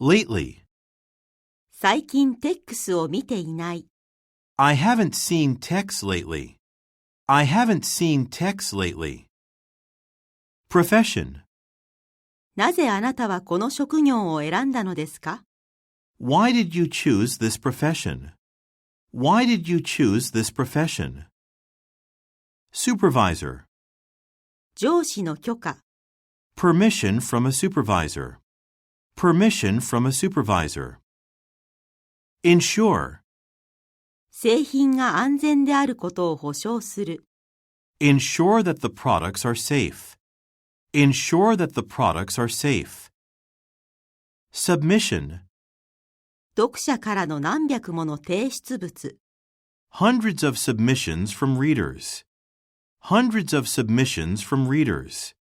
Lately. 最近TEXを見ていない。I haven't seen TEX lately. I haven't seen TEX lately. Profession. なぜあなたはこの職業を選んだのですか？ Why did you choose this profession? Why did you choose this profession? Supervisor. 上司の許可。Permission from a supervisor. Permission from a supervisor. Ensure. 製品が安全であることを保証する。Ensure that the products are safe. Ensure that the products are safe. Submission. 読者からの何百もの提出物。Hundreds of submissions from readers. Hundreds of submissions from readers.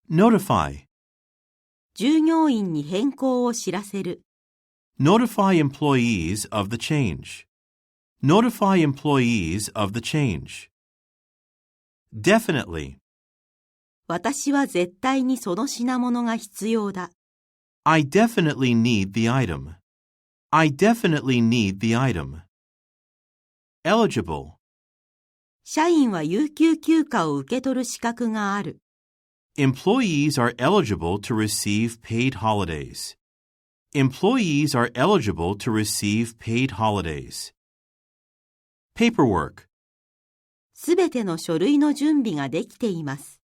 Notify. 従業員に変更を知らせる。Notify employees of the change. Notify employees of the change. Definitely. 私は絶対にその品物が必要だ。I definitely need the item. I definitely need the item. Eligible. 社員は有給休暇を受け取る資格がある。Employees are eligible to receive paid holidays. Employees are eligible to receive paid holidays. Paperwork. すべての書類の準備ができています。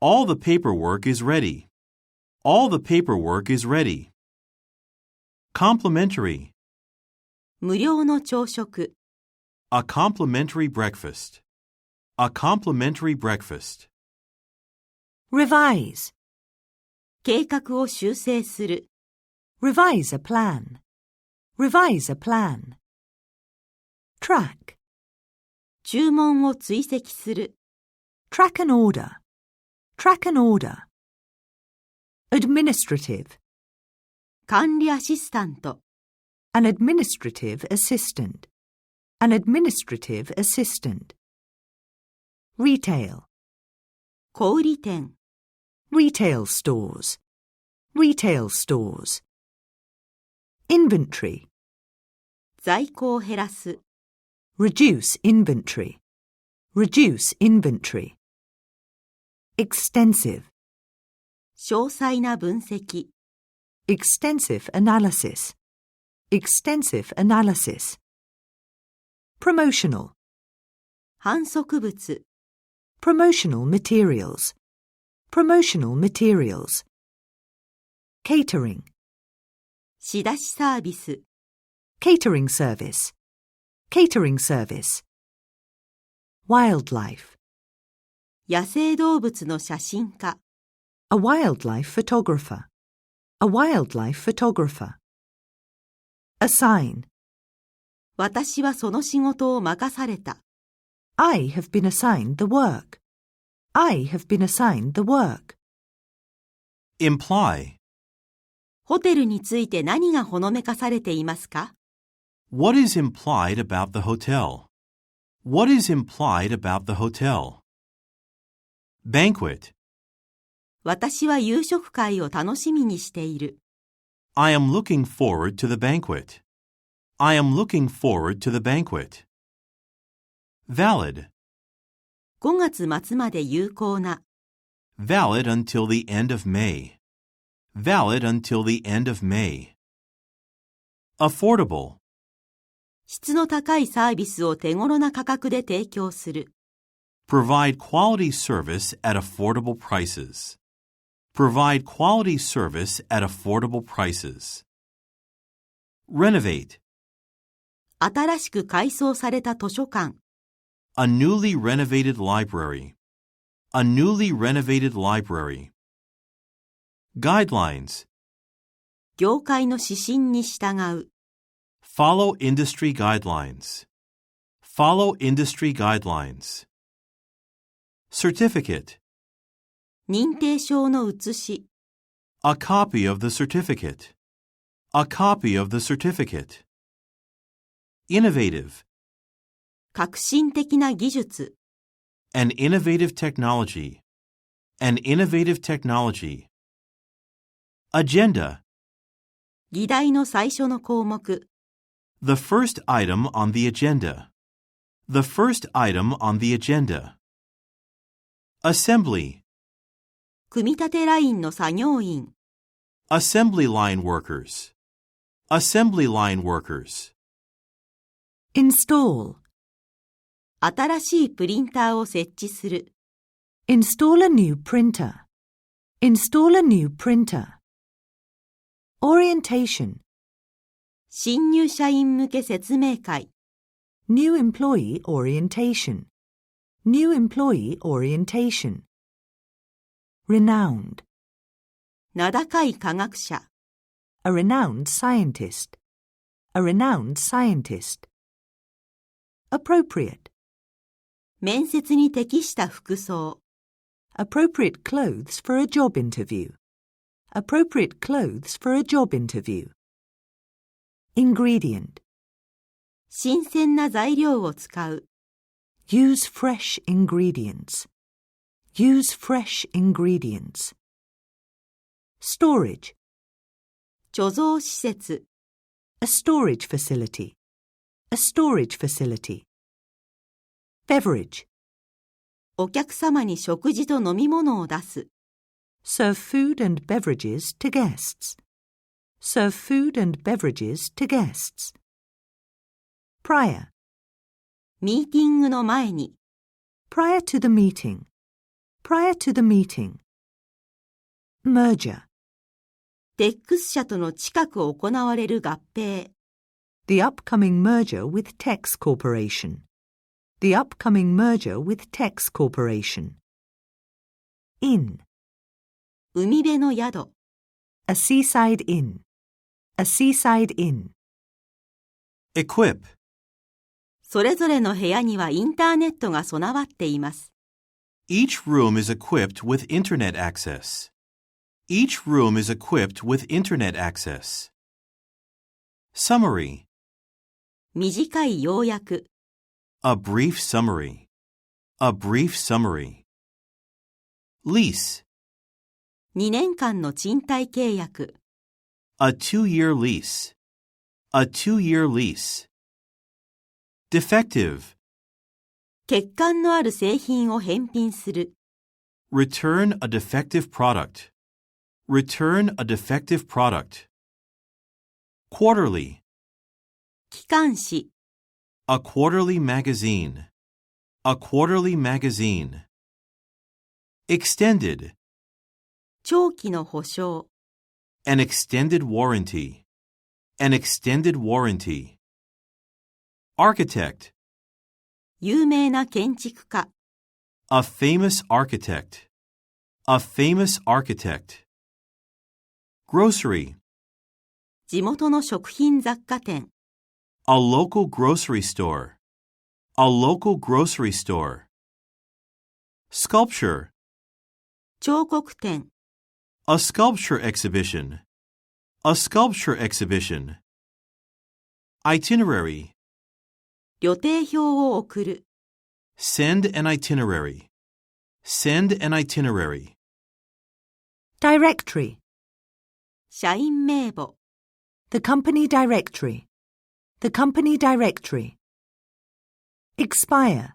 All the paperwork is ready. All the paperwork is ready. Complimentary. 無料の朝食。A complimentary breakfast. A complimentary breakfast. Revise. 計画を修正する。Revise a plan. Revise a plan. Track. 注文を追跡する。Track an order. Track an order. Administrative. 管理アシスタント。An administrative assistant. An administrative assistant. Retail. 小売店。Retail stores. Retail stores. Inventory. 在庫を減らす。Reduce inventory. Reduce inventory. Extensive. 詳細な分析。Extensive analysis. Extensive analysis. Promotional. 販促物。Promotional materials. Promotional materials. Catering. 仕出しサービス。Catering service. Catering service. Wildlife. 野生動物の写真家。A wildlife photographer. A wildlife photographer. Assign. 私はその仕事を任された。I have been assigned the work. I have been assigned the work. Imply. ホテルについて何がほのめかされていますか？ What is implied about the hotel? What is implied about the hotel? Banquet. 私は夕食会を楽しみにしている。I am looking forward to the banquet. I am looking forward to the banquet. Valid. 5月末まで有効な。Valid until the end of May. Valid until the end of May. Affordable. 質の高いサービスを手頃な価格で提供する。Provide quality service at affordable prices. Provide quality service at affordable prices. Renovate. 新しく改装された図書館。A newly renovated library. A newly renovated library. Guidelines. 業界の指針に従う。Follow industry guidelines. Follow industry guidelines. Certificate. 認定証の写し。A copy of the certificate. A copy of the certificate. Innovative. 革新的な技術。An innovative technology. An innovative technology. Agenda. 議題の最初の項目。The first item on the agenda. The first item on the agenda. Assembly. 組み立てラインの作業員。Assembly line workers. Assembly line workers. Install. 新しいプリンターを設置する。Install a new printer. Install a new printer. Orientation. 新入社員向け説明会。New employee orientation. New employee orientation. Renowned. 名高い科学者。A renowned scientist. A renowned scientist. Appropriate. 面接に適した服装。Appropriate clothes for a job interview. Appropriate clothes for a job interview. Ingredient. 新鮮な材料を使う。Use fresh ingredients. Use fresh ingredients. Storage. 貯蔵施設。A storage facility. A storage facility. Beverage. お客様に食事と飲み物を出す。Serve food and beverages to guests. Serve food and beverages to guests. Prior. ミーティングの前に。Prior to the meeting. Prior to the meeting. Merger. TEX 社との近く行われる合併。The upcoming merger with TEX Corporation. The upcoming merger with TEX Corporation. Inn. 海辺の宿。A seaside inn. A seaside inn. Equip. それぞれの部屋にはインターネットが備わっています。Each room is equipped with internet access. Each room is equipped with internet access. Summary. 短い要約。A brief summary. A brief summary. Lease. 2年間の賃貸契約。A 2-year lease. A 2-year lease. Defective. 欠陥のある製品を返品する。Return a defective product. Return a defective product. Quarterly. 機関誌。A quarterly magazine. A quarterly magazine. Extended. 長期の保証。An extended warranty. An extended warranty. Architect. 有名な建築家。A famous architect. A famous architect. Grocery. 地元の食品雑貨店。A local grocery store. A local grocery store. Sculpture. 彫刻展。A sculpture exhibition. A sculpture exhibition. Itinerary. 旅程表を送る。Send an itinerary. Send an itinerary. Directory. 社員名簿。The company directory. The company directory. Expire.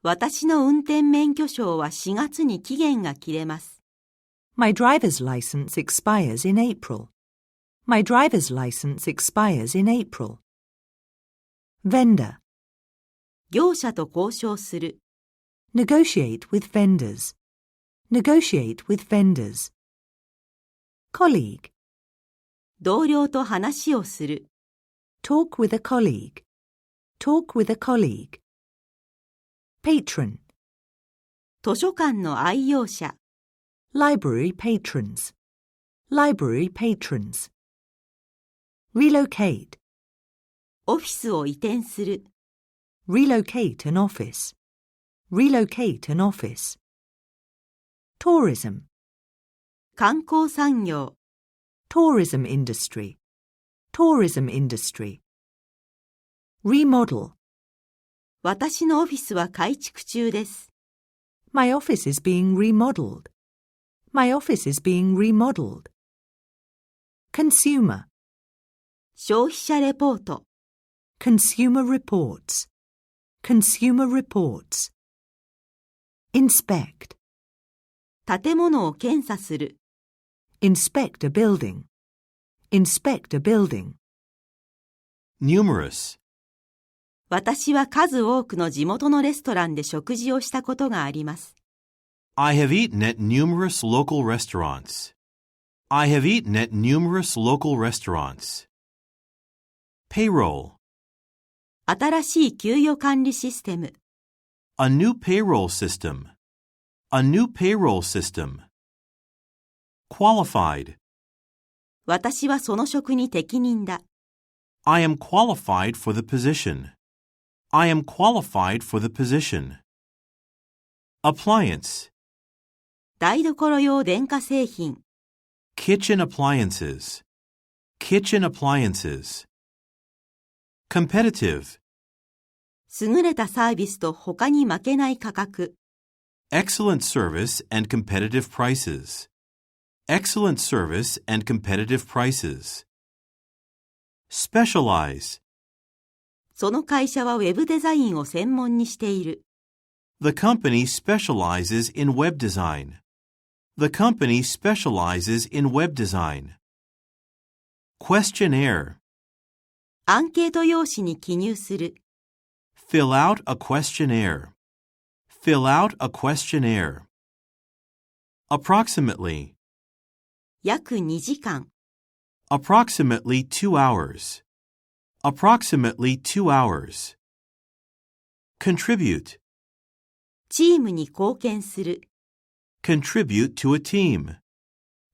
私の運転免許証は4月に期限が切れます。My driver's license expires in April. My driver's license expires in April. Vendor. 業者と交渉する。Negotiate with vendors. Negotiate with vendors. Colleague. 同僚と話をする。Talk with a colleague. Talk with a colleague. Patron. 図書館の愛用者。Library patrons. Library patrons. Relocate. オフィスを移転する。Relocate an office. Relocate an office. Tourism. 観光産業。Tourism industry. Tourism industry. Remodel. 私のオフィスは改築中です。My office is being remodeled. My office is being remodeled. consumer, 消費者レポート、 consumer reports, consumer reports. Inspect, 建物を検査する、 inspect a building, inspect a building. Numerous. 私は数多くの地元のレストランで食事をしたことがあります。I have eaten at numerous local restaurants. I have eaten at numerous local restaurants. Payroll. 新しい給与管理システム、 A new payroll system. A new payroll system. Qualified. 私はその職に適任だ。I am qualified for the position. I am qualified for the position. Appliance. 台所用電化製品、 Kitchen appliances. Kitchen appliances. Competitive. 優れたサービスと他に負けない価格、 Excellent service and competitive prices. Excellent service and competitive prices. Specialize. その会社はウェブデザインを専門にしている。The company specializes in web design. The company specializes in web design. Questionnaire. アンケート用紙に記入する。Fill out a questionnaire. Fill out a questionnaire. Approximately. 約2時間。Approximately 2 hours. Approximately 2 hours. Contribute. チームに貢献する。Contribute to a team.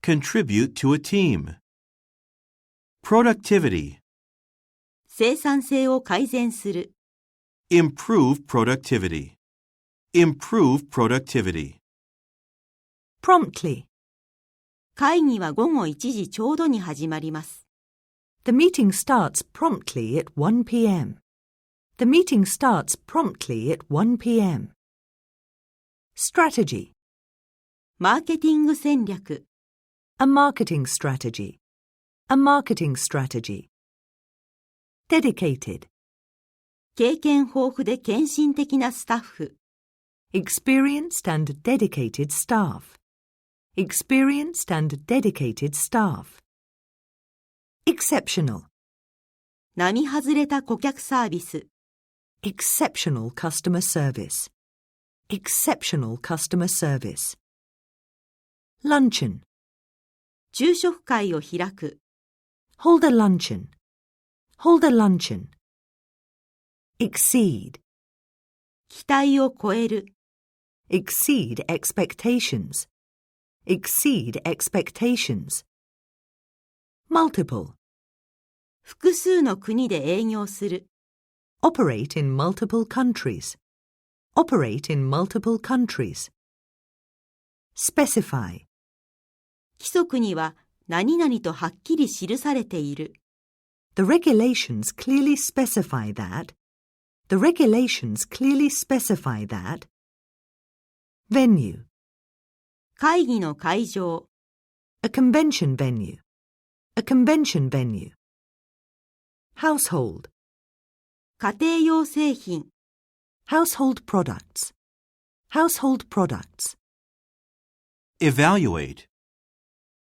Contribute to a team. Productivity. 生産性を改善する。Improve productivity. Improve productivity. promptly. 会議は午後1時ちょうどに始まります。The meeting starts promptly at 1 p.m. The meeting starts promptly at 1 p.m. Strategy. マーケティング戦略、 A marketing strategy. A marketing strategy. Dedicated. 経験豊富で献身的なスタッフ、 Experienced and dedicated staff. Experienced and dedicated staff. Exceptional. 並外れた顧客サービス、 Exceptional customer service. Exceptional customer service. Luncheon. 昼食会を開く、 Hold a luncheon. Hold a luncheon. Exceed. 期待を超える、 Exceed expectations. Exceed expectations. Multiple. 複数の国で営業する、 Operate in multiple countries. Operate in multiple countries. Specify. 規則には何々とはっきり記されている。The regulations clearly specify that. The regulations clearly specify that. Venue. 会議の会場、 A convention venue. A convention venue. Household. 家庭用製品、 Household products. Household products. Evaluate.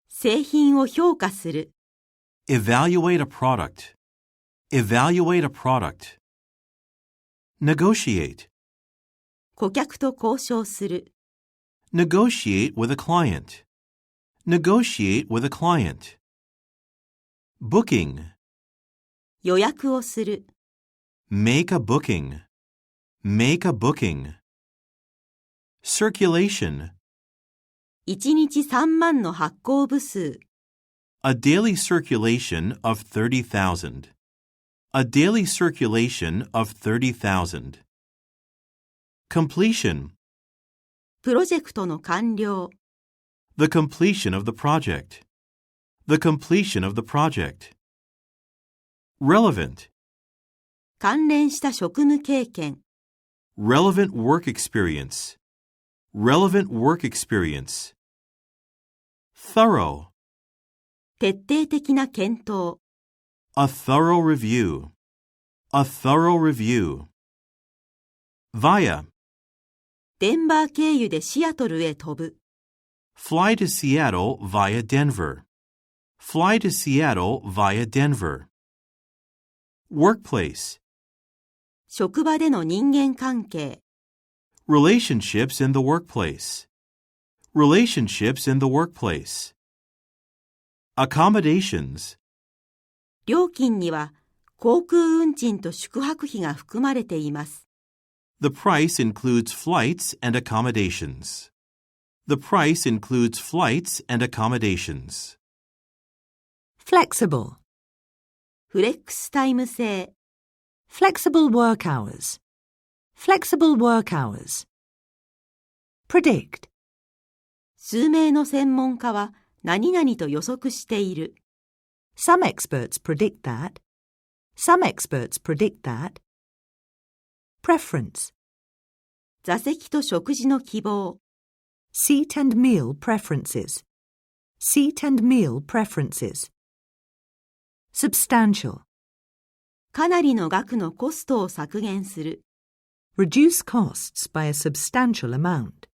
製品を評価する、 Evaluate a product. Evaluate a product. Negotiate. 顧客と交渉する、 Negotiate with a client. Negotiate with a client. Booking. 予約をする、 Make a booking. Make a booking. Circulation. 1日3万の発行部数、 A daily circulation of 30,000. A daily circulation of 30,000. Completion. プロジェクトの完了、 The completion of the project. The completion of the project. Relevant. 関連した職務経験、 Relevant work experience. Relevant work experience. Thorough. 徹底的な検討。A thorough review. A thorough review. Via. デンバー経由でシアトルへ飛ぶ。Fly to Seattle via Denver. Fly to Seattle via Denver. Workplace. 職場での人間関係。Relationships in the workplace. Relationships in the workplace. Accommodations. 料金には航空運賃と宿泊費が含まれています。The price includes flights and accommodations. The price includes flights and accommodations. Flexible. フレックスタイム制。Flexible work hours. Flexible work hours. Predict. 数名の専門家は何々と予測している。Some experts predict that. Some experts predict that. Preference. 座席と食事の希望。Seat and meal preferences. Seat and meal preferences. Substantial. かなりの額のコストを削減する。Reduce costs by a substantial amount.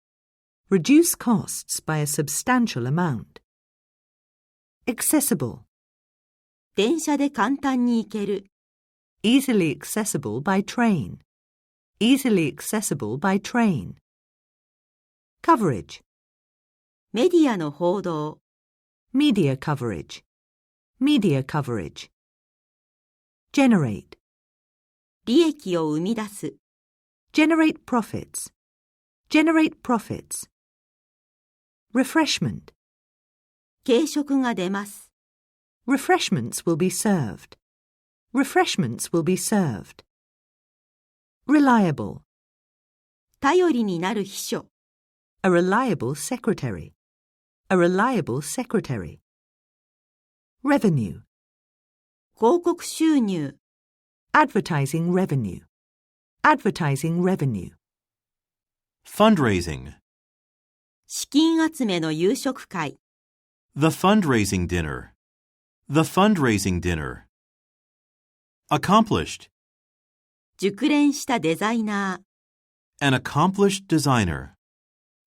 Reduce costs by a substantial amount. Accessible. 電車で簡単に行ける。Easily accessible by train. Easily accessible by train. Coverage. メディアの報道。Media coverage. Media coverage. Generate. 利益を生み出す。Generate profits. Generate profits. Refreshment. 軽食が出ます。Refreshments will be served. Refreshments will be served. Reliable. 頼りになる秘書。A reliable secretary. A reliable secretary. Revenue. 広告収入。Advertising revenue. Advertising revenue. Fundraising. 資金集めの夕食会。The fundraising dinner. The fundraising dinner. Accomplished. 熟練したデザイナー。An accomplished designer.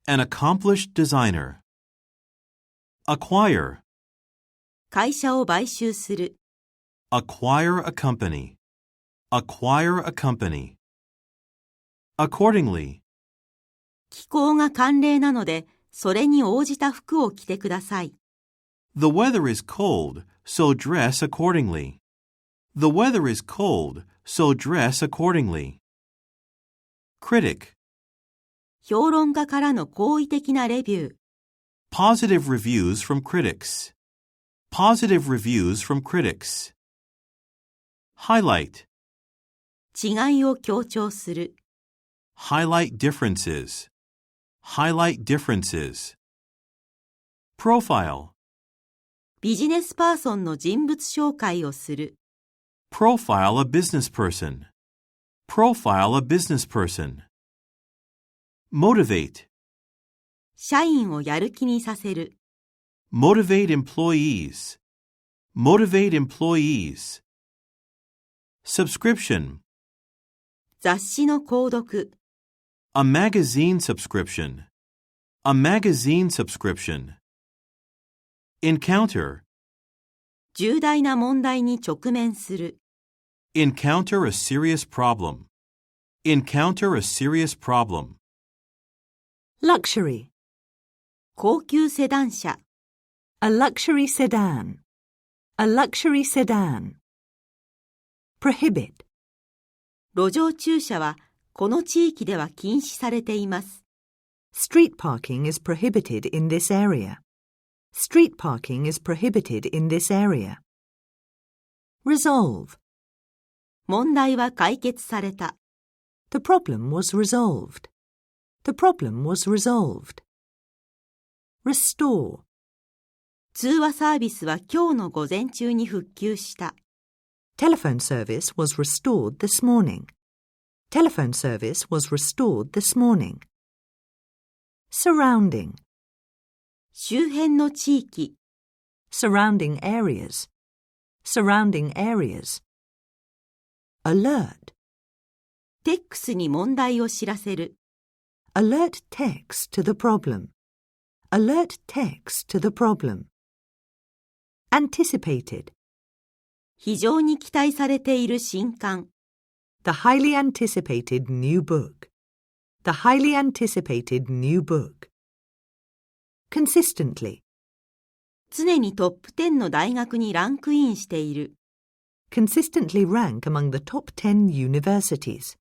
An accomplished designer. Acquire. 会社を買収する。Acquire a company. Acquire a company. Accordingly. 気候が寒冷なので、それに応じた服を着てください。The weather is cold, so dress accordingly. The weather is cold, so dress accordingly. Critic. 評論家からの好意的なレビュー。Positive reviews from critics. Positive reviews from critics. Highlight. 違いを強調する。Highlight differences. Highlight differences. Profile. ビジネスパーソンの人物紹介をする。Profile a business person. Profile a business person. Motivate. 社員をやる気にさせる。Motivate employees. Motivate employees. Subscription. 雑誌の購読。A magazine subscription. A magazine subscription. Encounter. 重大な問題に直面する。Encounter a serious problem. Encounter a serious problem. Luxury. 高級セダン車。A luxury sedan. A luxury sedan. Prohibit. 路上駐車はこの地域では禁止されています。Street parking is prohibited in this area. Street parking is prohibited in this area. Resolve. 問題は解決された。The problem was resolved. The problem was resolved. Restore. 通話サービスは今日の午前中に復旧した。Telephone service was restored this morning. Telephone service was restored this morning. Surrounding. 周辺の地域。surrounding areas, surrounding areas. Alert, TEX に問題を知らせる。alert TEX to the problem, alert TEX to the problem. Anticipated, 非常に期待されている新刊。the highly anticipated new book, the highly anticipated new book. Consistently, 常にトップ10の大学にランクインしている。consistently rank among the top 10 universities,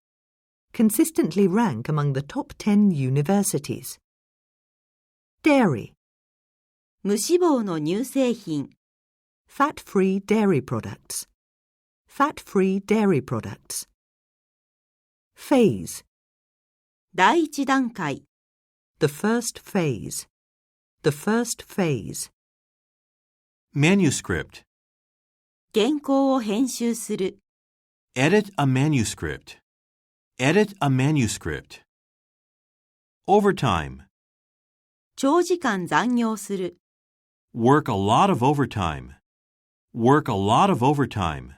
consistently rank among the top 10 universities. Dairy, 無脂肪の乳製品。fat-free dairy products, fat-free dairy products. Phase, 第一段階。the first phase, the first phase. Manuscript. 原稿を編集する。Edit a manuscript. Edit a manuscript. Overtime. 長時間残業する。Work a lot of overtime. Work a lot of overtime.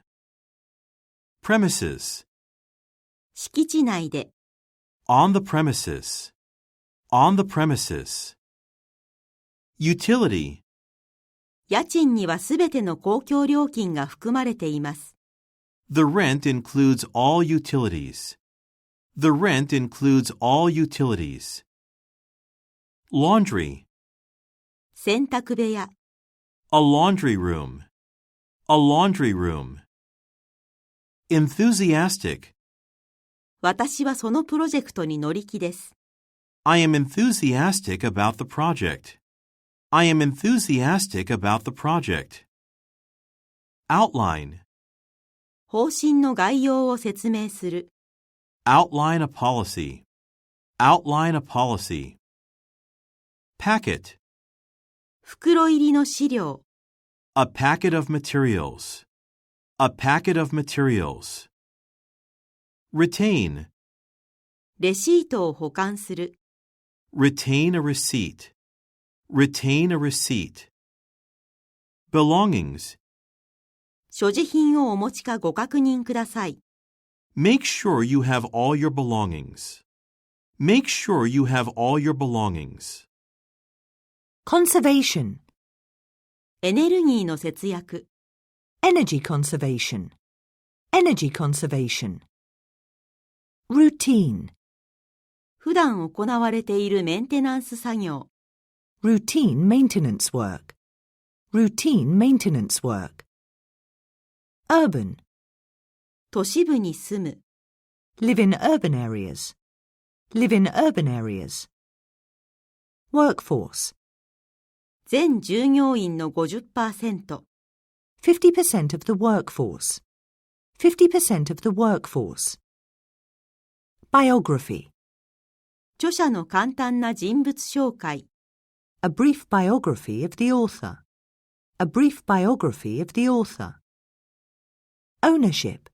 Premises. 敷地内で。On the premises. On the premises. Utility. 家賃にはすべての公共料金が含まれています。The rent includes all utilities. The rent includes all utilities. Laundry. 洗濯部屋。A laundry room. A laundry room. Enthusiastic. 私はそのプロジェクトに乗り気です。I am enthusiastic about the project. I am enthusiastic about the project. Outline. 方針の概要を説明する。Outline a policy. Outline a policy. Packet. 袋入りの資料。A packet of materials. A packet of materials. Retain. レシートを保管する。Retain a receipt. Retain a receipt. Belongings. 所持品をお持ちかご確認ください。Make sure you have all your belongings. Make sure you have all your belongings. Conservation, エネルギーの節約。energy conservation, energy conservation. Routine, 普段行われているメンテナンス作業。routine maintenance work, routine maintenance work. Urban, 都市部に住む。live in urban areas, live in urban areas. Workforce, 全従業員の 50%。50% of the workforce, 50% of the workforce. Biography, 著者の簡単な人物紹介。a brief biography of the author, a brief biography of the author. Ownership,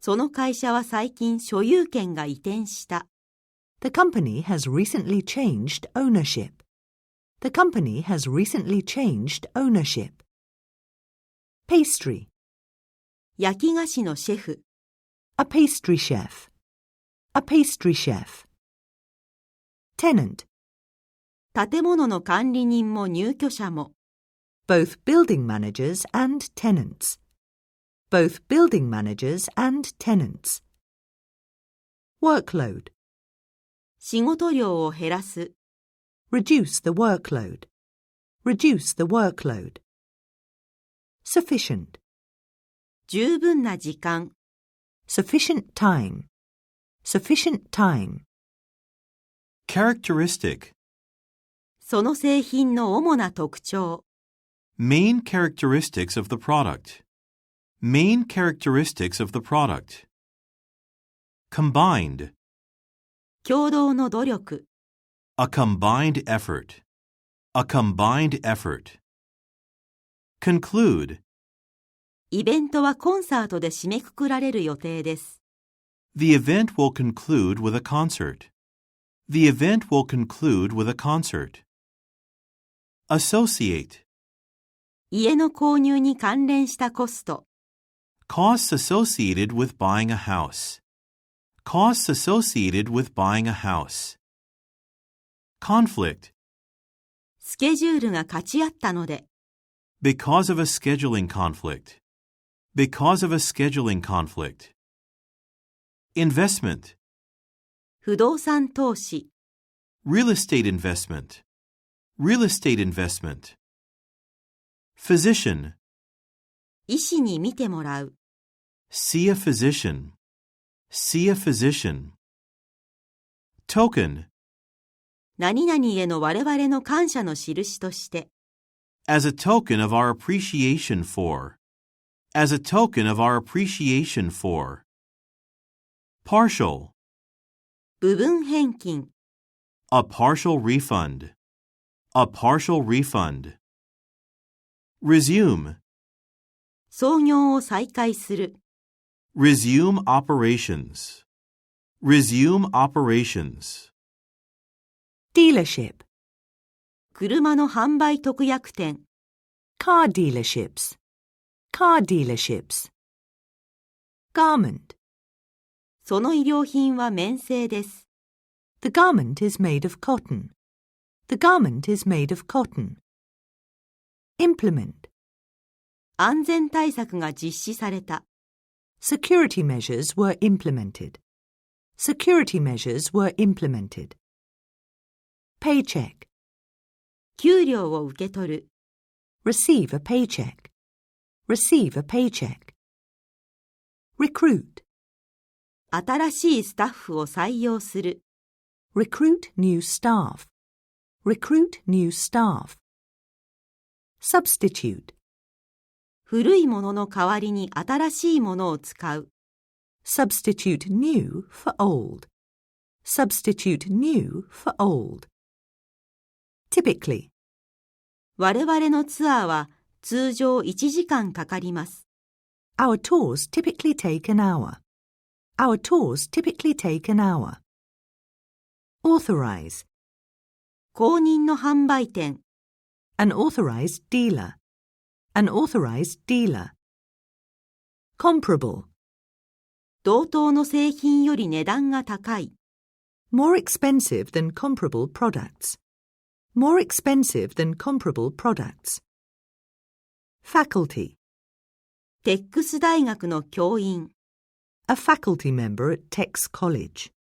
その会社は最近所有権が移転した。the company has recently changed ownership. The company has recently changed ownership. Pastry, 焼き菓子のシェフ。a pastry chef, a pastry chef. Tenant, 建物の管理人も入居者も。both building managers and tenants. Both building managers and tenants. Workload, 仕事量を減らす。reduce the workload. Reduce the workload. Sufficient, 十分な時間。sufficient time. Sufficient time. Characteristic. その製品の主な特徴。Main characteristics of the product. Main characteristics of the product. Combined. 共同の努力。A combined effort. A combined effort. Conclude. イベントはコンサートで締めくくられる予定です。The event will conclude with a concert. The event will conclude with a concert. Associate. 家の購入に関連したコスト。Costs associated with buying a house. Costs associated with buying a house. Conflict. スケジュールが勝ち合ったので。Because of a scheduling conflict. Because of a scheduling conflict. Investment. 不動産投資。Real estate investment. Real estate investment. Physician. 医師に見てもらう。See a physician. See a physician. Token. 何々への我々の感謝の印として。As a token of our appreciation for. As a token of our appreciation for. Partial. 部分返金。A partial refund. A partial refund. Resume. 操業を再開する。Resume operations. Resume operations. Dealership. 車の販売特約店。Car dealerships. Car dealerships. Garment. その衣料品は綿製です。The garment is made of cotton. The garment is made of cotton. Implement. 安全対策が実施された。Security measures were implemented. Security measures were implemented. Paycheck. 給料を受け取る。Receive a paycheck. Receive a paycheck. Recruit. 新しいスタッフを採用する。Recruit new staff. Recruit new staff. Substitute. 古いものの代わりに新しいものを使う。Substitute new for old. Substitute new for old. Typically. 我々のツアーは通常1時間かかります。Our tours typically take an hour. Our tours typically take an hour. Authorize. 公認の販売店。An authorized dealer. An authorized dealer. Comparable. 同等の製品より値段が高い。More expensive than comparable products. More expensive than comparable products. Faculty. テックス大学の教員。A faculty member at TEX College.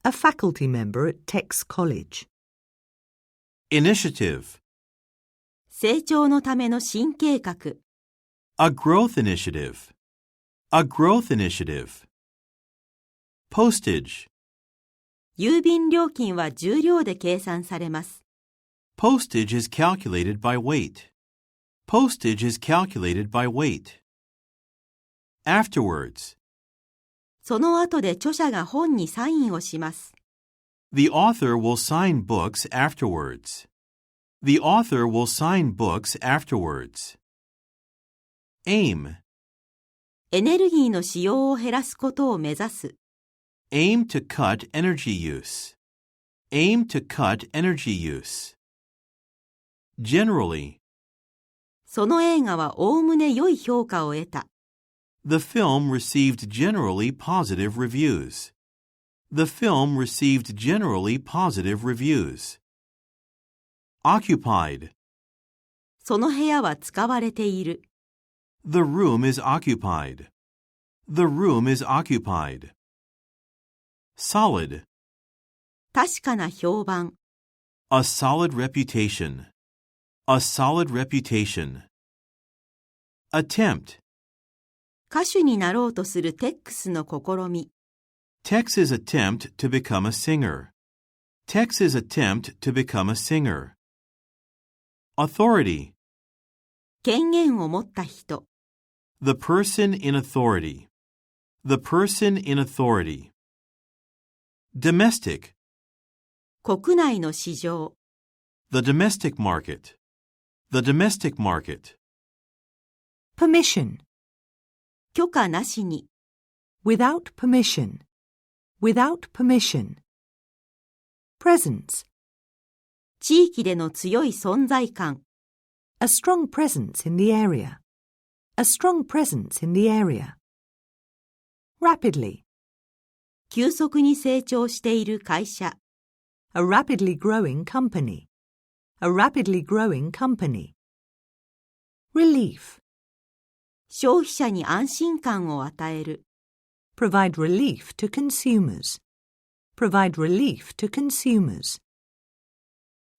A faculty member at TEX College. Initiative. 成長のための新計画。A growth initiative. A growth initiative. Postage. 郵便料金は重量で計算されます。Postage is calculated by weight. Postage is calculated by weight. Afterwards. その後で著者が本にサインをします。The author will sign books afterwards. The author will sign books afterwards. Aim. エネルギーの使用を減らすことを目指す。Aim to cut energy use. Aim to cut energy use. Generally. その映画はおおむね良い評価を得た。The film received generally positive reviews. The film received generally positive reviews. Occupied. その部屋は使われている。The room is occupied. The room is occupied. Solid. 確かな評判。A solid reputation. A solid reputation. Attempt. 歌手になろうとするテックスの試み。Tex's attempt to become a singer. Tex's attempt to become a singer. Authority. 権限を持った人。The person in authority. The person in authority. Domestic. 国内の市場。The domestic market. The domestic market. Permission. 許可なしに。Without permission. Without permission. Presence. 地域での強い存在感。A strong presence in the area. A strong presence in the area. Rapidly. 急速に成長している会社。A rapidly growing company. A rapidly growing company. Relief. 消費者に安心感を与える。Provide relief to consumers. Provide relief to consumers.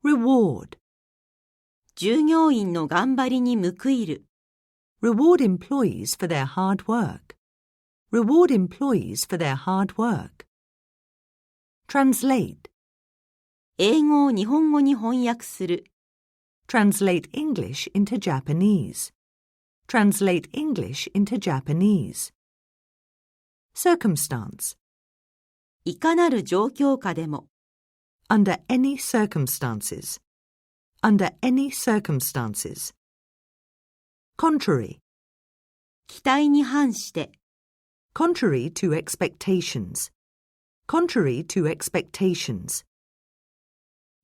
Reward. 従業員の頑張りに報いる。Reward employees for their hard work. Reward employees for their hard work. Translate. 英語を日本語に翻訳する。Translate English into Japanese. Translate English into Japanese. Circumstance. いかなる状況下でも。Under any circumstances. Under any circumstances. Contrary. 期待に反して。Contrary to expectations. Contrary to expectations.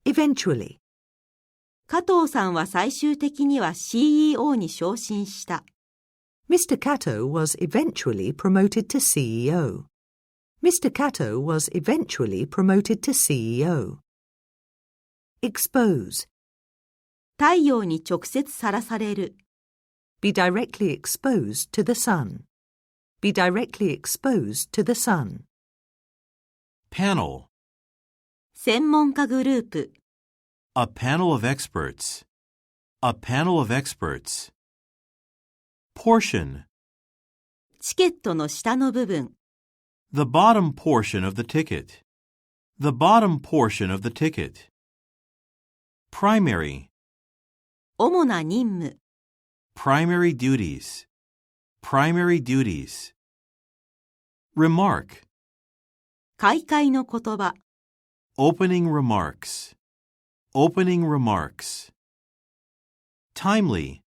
Eventually. 加藤さんは最終的には CEO に昇進した。Mr. Kato was eventually promoted to CEO. Mr. Kato was eventually promoted to CEO. Expose. 太陽に直接さらされる。Be directly exposed to the sun. Be directly exposed to the sun. Panel. 専門家グループ。A panel of experts. A panel of experts. Portion. チケットの下の部分。The bottom portion of the ticket. The bottom portion of the ticket. Primary. 主な任務。Primary duties. Primary duties. Remark. 開会の言葉。Opening remarks. Opening remarks. Timely.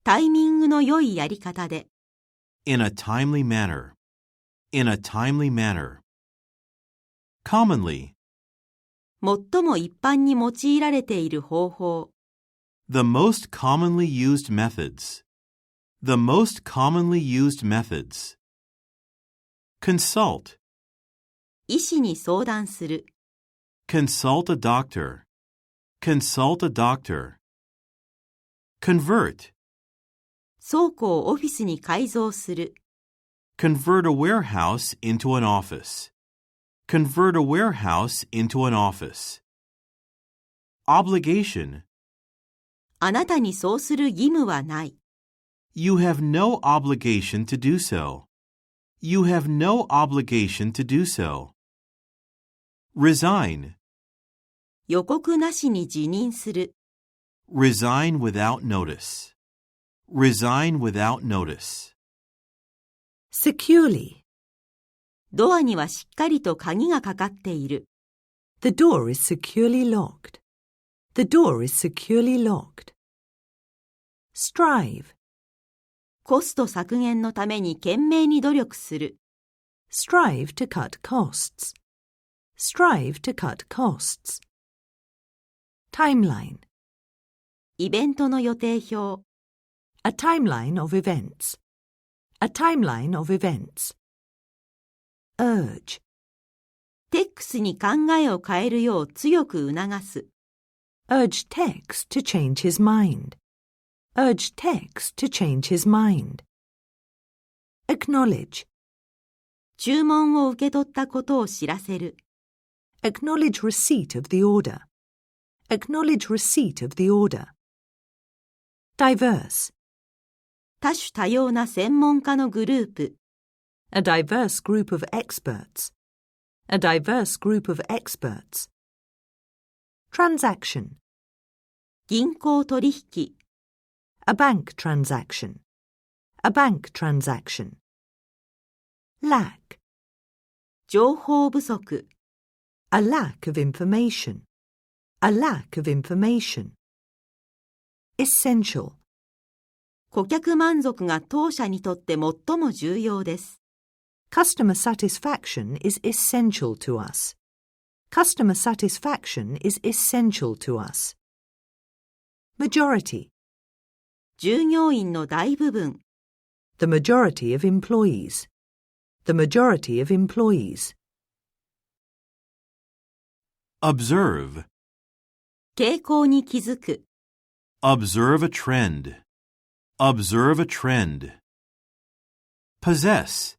タイミングの良いやり方で。In a timely manner. In a timely manner. Commonly. 最も一般に用いられている方法。The most commonly used methods. The most commonly used methods. Consult. 医師に相談する。Consult a doctor. Consult a doctor. Convert. 倉庫をオフィスに改造する。Convert a warehouse into an office. Convert a warehouse into an office. Obligation. あなたにそうする義務はない。You have no obligation to do so. You have no obligation to do so. Resign. 予告なしに辞任する。Resign without notice. Resign without notice. Securely. ドアにはしっかりと鍵がかかっている。The door is securely locked. The door is securely locked. Strive. コスト削減のために懸命に努力する。Strive to cut costs. Strive to cut costs. Timeline. イベントの予定表。A timeline of events. A timeline of events. Urge. TEXに考えを変えるよう強く促す。Urge TEX to change his mind. Urge TEX to change his mind. Acknowledge. 注文を受け取ったことを知らせる。Acknowledge receipt of the order. Acknowledge receipt of the order. Diverse. 多種多様な専門家のグループ。A diverse group of experts. A diverse group of experts. Transaction. 銀行取引。A bank transaction. A bank transaction. Lack. 情報不足。A lack of information. A lack of information. Essential. 顧客満足が当社にとって最も重要です。Customer satisfaction is essential to us. Customer satisfaction is essential to us. Majority. 従業員の大部分。The majority of employees. The majority of employees. Observe. 傾向に気づく。Observe a trend. Observe a trend. Possess.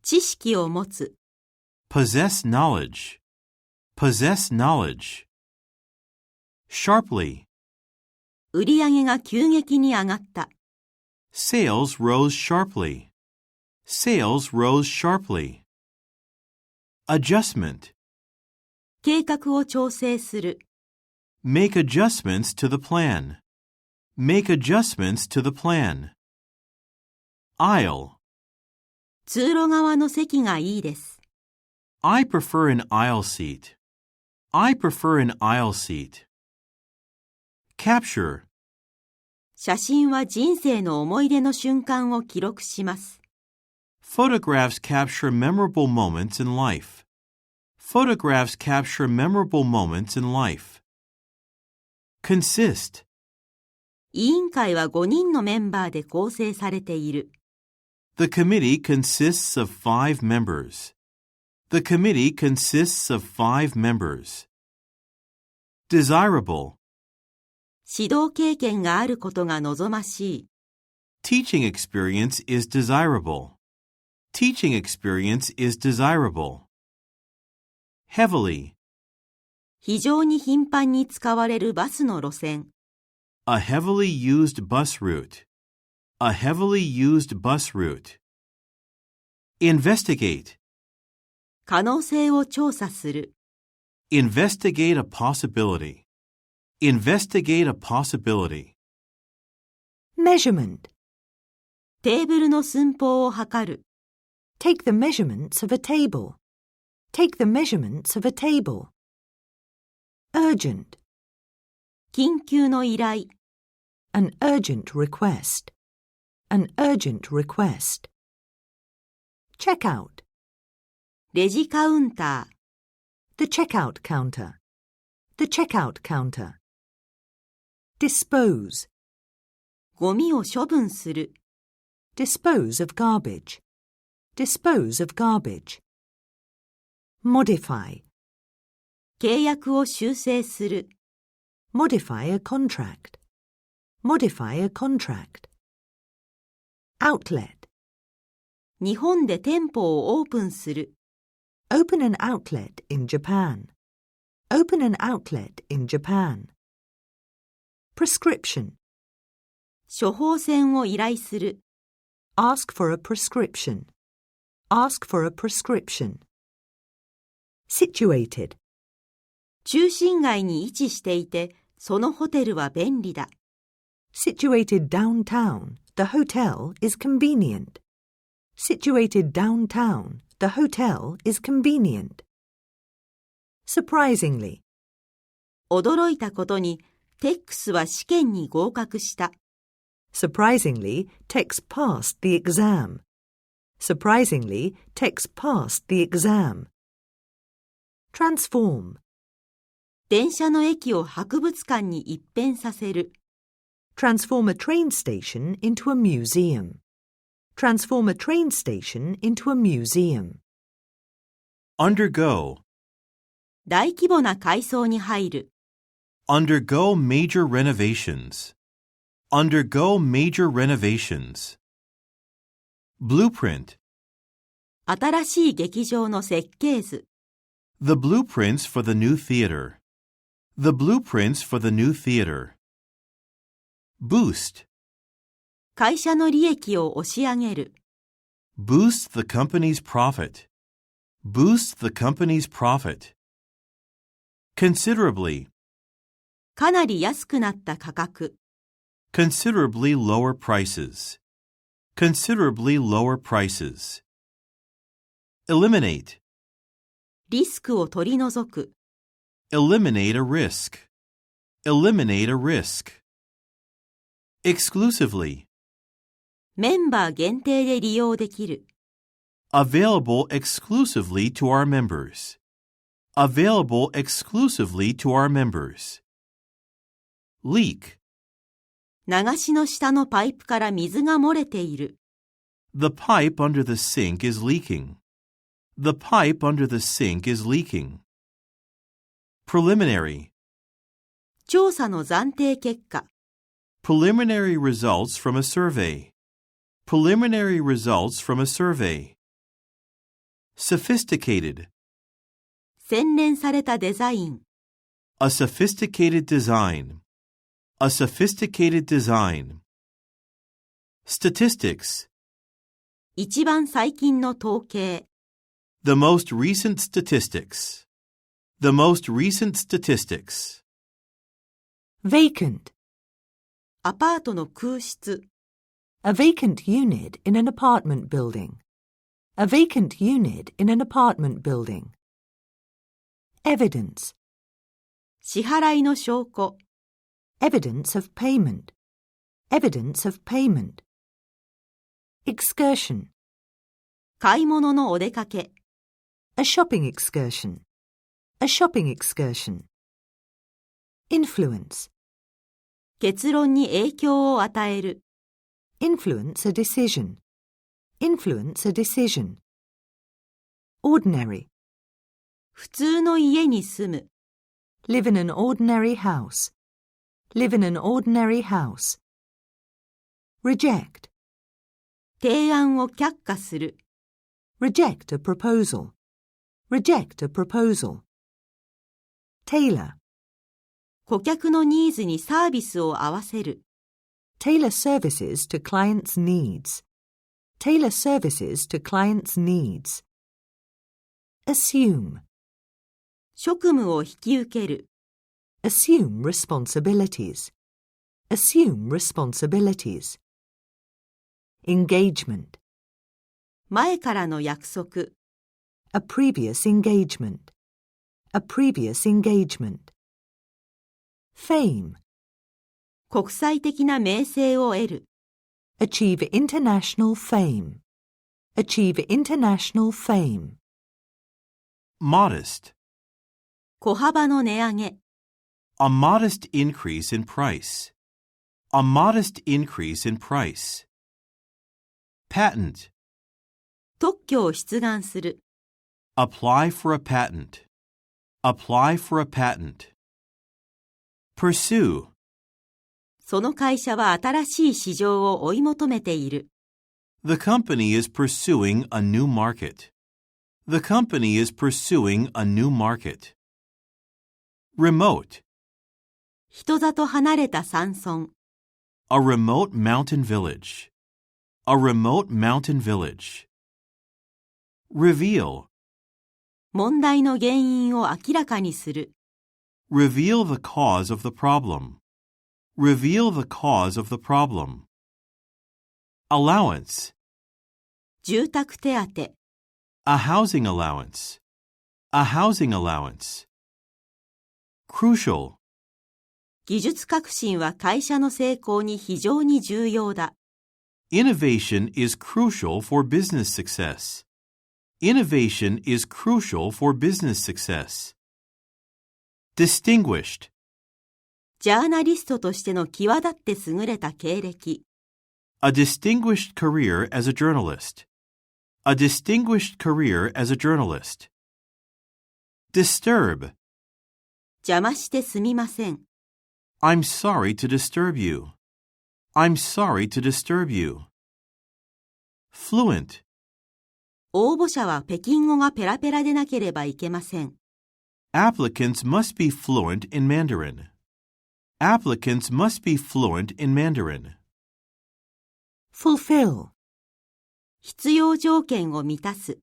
知識を持つ。Possess knowledge. Possess knowledge. Sharply. 売り上げが急激に上がった。Sales rose sharply. Sales rose sharply. Adjustment. 計画を調整する。Make adjustments to the plan. Make adjustments to the plan. Aisle. 通路側の席がいいです。I prefer an aisle seat. I prefer an aisle seat. Capture. 写真は人生の思い出の瞬間を記録します。Photographs capture memorable moments in life. Photographs capture memorable moments in life. Consist. 委員会は5人のメンバーで構成されている。The committee consists of 5 members. The committee consists of 5 members. Desirable. 指導経験があることが望ましい。Teaching experience is desirable. Teaching experience is desirable. Heavily. 非常に頻繁に使われるバスの路線。A heavily used bus route. A heavily used bus route. Investigate. 可能性を調査する。Investigate a possibility. Investigate a possibility. Measurement. テーブルの寸法を測る。Take the measurements of a table. Take the measurements of a table. Urgent. 緊急の依頼。An urgent request. An urgent request. Check out. レジカウンター。The checkout counter. The checkout counter. Dispose. ゴミを処分する。Dispose of garbage. Dispose of garbage. Modify. 契約を修正する。Modify a contract. Modify a contract. Outlet. 日本で店舗をオープンする。Open an outlet in Japan. Open an outlet in Japan. Prescription. 処方箋を依頼する。Ask for a prescription. Ask for a prescription. Situated. 中心街に位置していて、そのホテルは便利だ。Situated downtown, the hotel is convenient. Situated downtown, the hotel is convenient. Surprisingly. 驚いたことに、TEX は試験に合格した。Surprisingly, TEX passed the exam. Surprisingly, TEX passed the exam. Transform. 電車の駅を博物館に一変させる。Transform a train station into a museum. Transform a train station into a museum. Undergo. 大規模な改装に入る。Undergo major renovations. Undergo major renovations. Blueprint. 新しい劇場の設計図。The blueprints for the new theater. The blueprints for the new theater. Boost. 会社の利益を押し上げる。Boost the company's profit. Boost the company's profit. Considerably. かなり安くなった価格。Considerably lower prices. Considerably lower prices. Eliminate. リスクを取り除く。Eliminate a risk. Eliminate a risk. Exclusively. メンバー限定で利用できる。Available exclusively to our members. Available exclusively to our members. Leak. 流しの下のパイプから水が漏れている。The pipe under the sink is leaking. The pipe under the sink is leaking. Preliminary. 調査の暫定結果。Preliminary results from a survey. Preliminary results from a survey. Sophisticated. 洗練されたデザイン。A sophisticated design. A sophisticated design. Statistics. 一番最近の統計。The most recent statistics. The most recent statistics. Vacant. アパートの空室。A vacant unit in an apartment building. A vacant unit in an apartment building. Evidence. 支払いの証拠。Evidence of payment. Evidence of payment. Excursion. 買い物のお出かけ。A shopping excursion. A shopping excursion. Influence. 結論に影響を与える。Influence a decision. Influence a decision. Ordinary. 普通の家に住む。Live in an ordinary house. Live in an ordinary house. Reject. 提案を却下する。Reject a proposal. Reject a proposal. Tailor. 顧客のニーズにサービスを合わせる。Tailor services to clients' needs. Tailor services to clients' needs. Assume. 職務を引き受ける。Assume responsibilities. Assume responsibilities. Engagement. 前からの約束。A previous engagement. A previous engagement. Fame. 国際的な名声を得る。Achieve international fame. Achieve international fame. Modest. 小幅の値上げ。A modest increase in price. A modest increase in price. Patent. 特許を出願する。Apply for a patent. Apply for a patent. Pursue. その会社は新しい市場を追い求めている。The company is pursuing a new market. The company is pursuing a new market. Remote. 人里離れた山村。A remote mountain village. A remote mountain village. Reveal. 問題の原因を明らかにする。Reveal the cause of the problem. Reveal the cause of the problem. Allowance. 住宅手当。A housing allowance. A housing allowance. Crucial. 技術革新は会社の成功に非常に重要だ。Innovation is crucial for business success. Innovation is crucial for business success. Distinguished. ジャーナリストとしての際立って優れた経歴。A distinguished career as a journalist. A distinguished career as a journalist. Disturb. 邪魔してすみません。I'm sorry to disturb you. I'm sorry to disturb you. Fluent. 応募者は北京語がペラペラでなければいけません。Applicants must be fluent in Mandarin. Applicants must be fluent in Mandarin. Fulfill. 必要条件を満たす。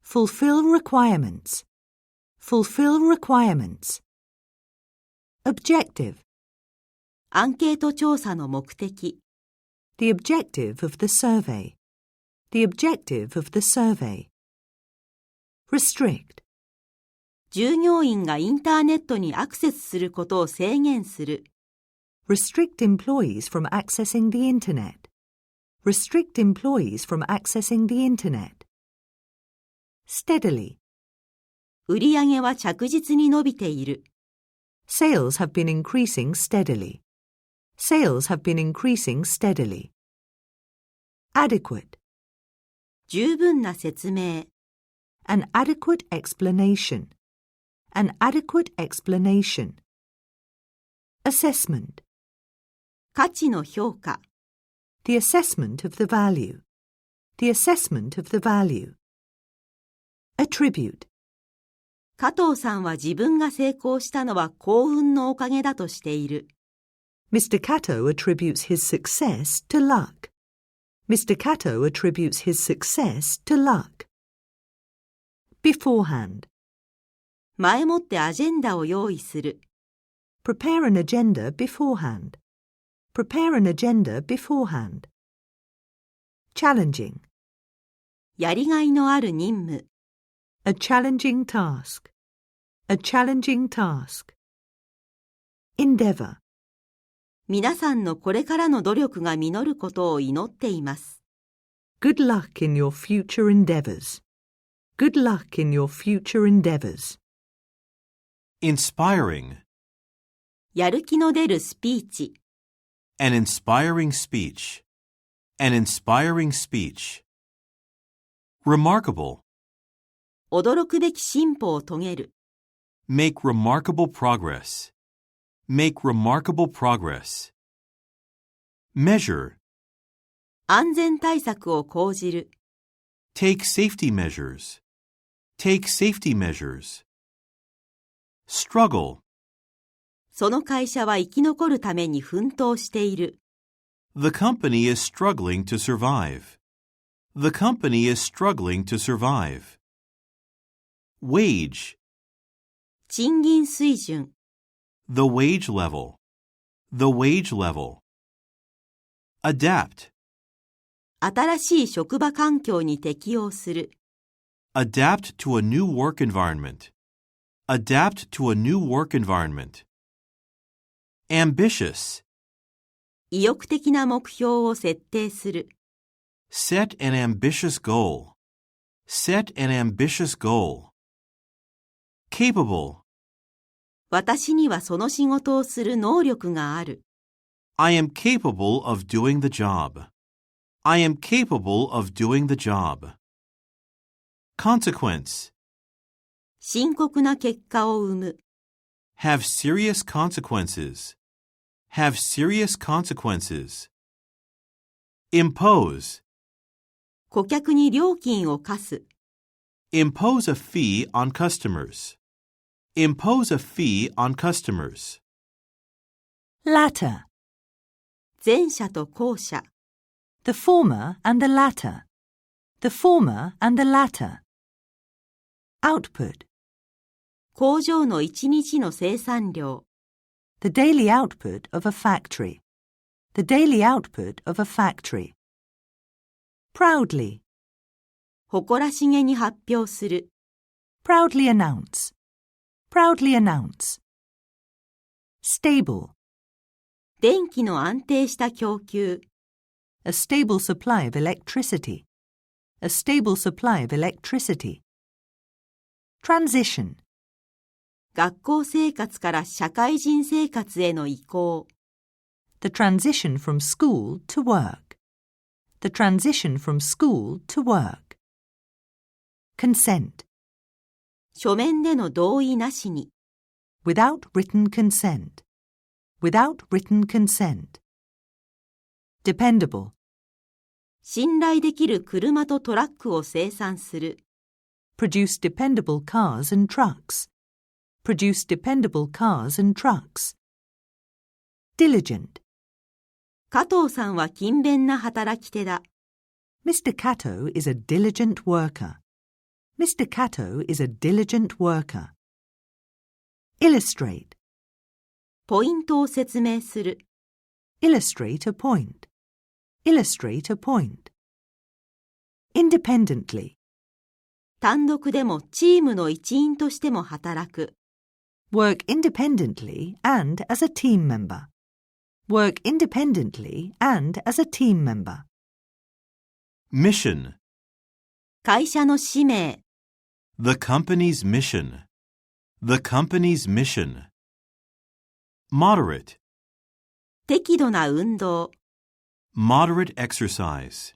Fulfill requirements. Fulfill requirements. Objective. アンケート調査の目的。The objective of the survey. The objective of the survey. Restrict. 従業員がインターネットにアクセスすることを制限する。Restrict employees from accessing the internet. Restrict employees from accessing the internet. Steadily. 売上は着実に伸びている。Sales have been increasing steadily. Sales have been increasing steadily. Adequate. 十分な説明。An adequate explanation. An adequate explanation. Assessment. 価値の評価。The assessment of the value. The assessment of the value. Attribute. 加藤さんは自分が成功したのは幸運のおかげだとしている。Mr. Kato attributes his success to luck. Mr. Kato attributes his success to luck. Beforehand. 前もってアジェンダを用意する。Prepare an agenda beforehand. Prepare an agenda beforehand. Challenging. やりがいのある任務。A challenging task. A challenging task. Endeavor. 皆さんのこれからの努力が実ることを祈っています。Good luck in your future endeavors. Good luck in your future endeavors. Inspiring. やる気の出るスピーチ。An inspiring speech. An inspiring speech. Remarkable. 驚くべき進歩を遂げる。Make remarkable progress. Make remarkable progress. Measure. 安全対策を講じる。Take safety measures. Take safety measures. Struggle. その会社は生き残るために奮闘している。The company is struggling to survive. The company is struggling to survive. Wage. 賃金水準。The wage level. The wage level. Adapt. 新しい職場環境に適応する。Adapt to a new work environment. Adapt to a new work environment. Ambitious. 意欲的な目標を設定する。Set an ambitious goal. Set an ambitious goal. Capable. 私にはその仕事をする能力がある。I am capable of doing the job. I am capable of doing the job. Consequence. 深刻な結果を生む。Have serious consequences. Have serious consequences. Impose. 顧客に料金を課す。Impose a fee on customers. Impose a fee on customers. Latter. 前者と後者。The former and the latter. The former and the latter. Output. 工場の一日の生産量。The daily output of a factory. The daily output of a factory. Proudly. 誇らしげに発表する。Proudly announce. Proudly announce. Stable. 電気の安定した供給。A stable supply of electricity. A stable supply of electricity. Transition. 学校生活から社会人生活への移行。The transition from school to work. The transition from school to work. Consent. 書面での同意なしに。Without written consent. Without written consent. Dependable. 信頼できる車とトラックを生産する。Produce dependable cars and trucks. Produce dependable cars and trucks. Diligent. 加藤さんは勤勉な働き手だ。Mr. Kato is a diligent worker. Mr. Kato is a diligent worker. Illustrate. ポイントを説明する。Illustrate a point. Illustrate a point. Independently. 単独でもチームの一員としても働く。Work independently and as a team member. Work independently and as a team member. Mission. 会社の使命。The company's mission. The company's mission. Moderate. 適度な運動、moderate exercise,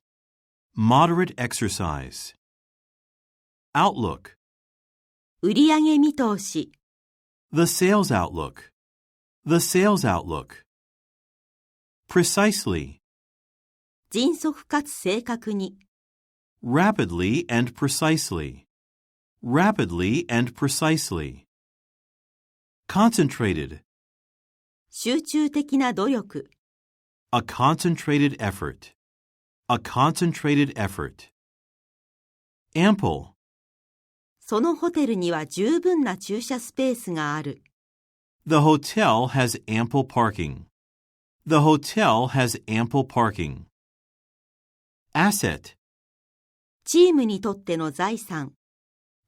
moderate exercise. Outlook, 売上見通し、the sales outlook, the sales outlook. Precisely, 迅速かつ正確に、rapidly and precisely, rapidly and precisely. Concentrated, 集中的な努力、a concentrated effort, a concentrated effort. Ample, そのホテルには十分な駐車スペースがある。the hotel has ample parking. The hotel has ample parking. Asset, チームにとっての財産、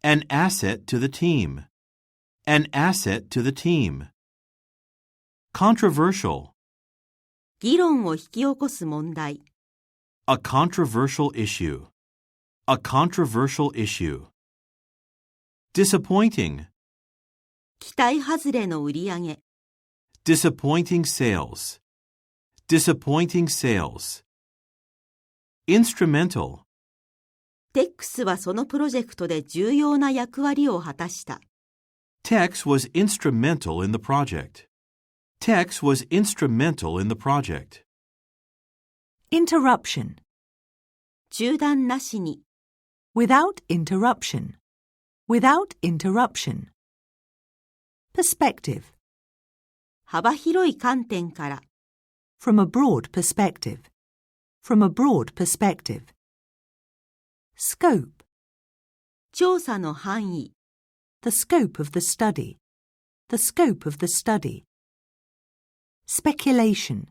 an asset to the team. An asset to the team. Controversial, 議論を引き起こす問題、a controversial issue. A controversial issue. Disappointing, 期待外れの売り上げ、disappointing sales. Disappointing sales. Instrumental, TEX はそのプロジェクトで重要な役割を果たした。TEX was instrumental in the project. TEX was instrumental in the project. Interruption. 中断なしに、Without interruption. Without interruption. Perspective. 幅広い観点から、From a broad perspective. From a broad perspective. Scope. 調査の範囲、The scope of the study. The scope of the study. Speculation.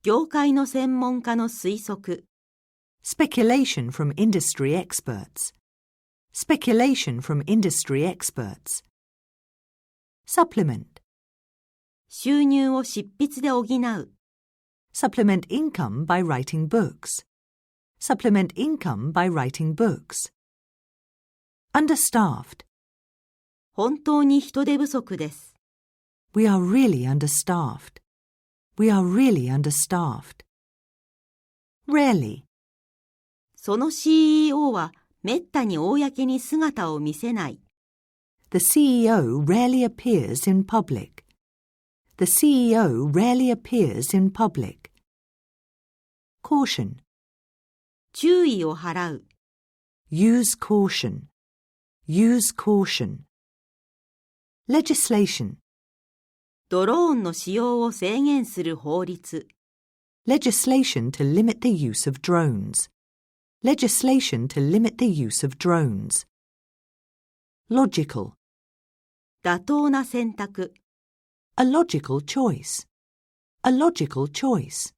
業界の専門家の推測、Speculation from industry experts. Speculation from industry experts. Supplement. 収入を執筆で補う、Supplement income by writing books. Supplement income by writing books. Understaffed. 本当に人手不足です。We are really understaffed. We are really understaffed. Rarely. その CEO はめったに公に姿を見せない。The CEO rarely appears in public. The CEO rarely appears in public. Caution. 注意を払う。Use caution. Use caution. Legislation. ドローンの使用を制限する法律。Legislation to limit the use of drones. Legislation to limit the use of drones. Logical. 妥当な選択。A logical choice. A logical choice.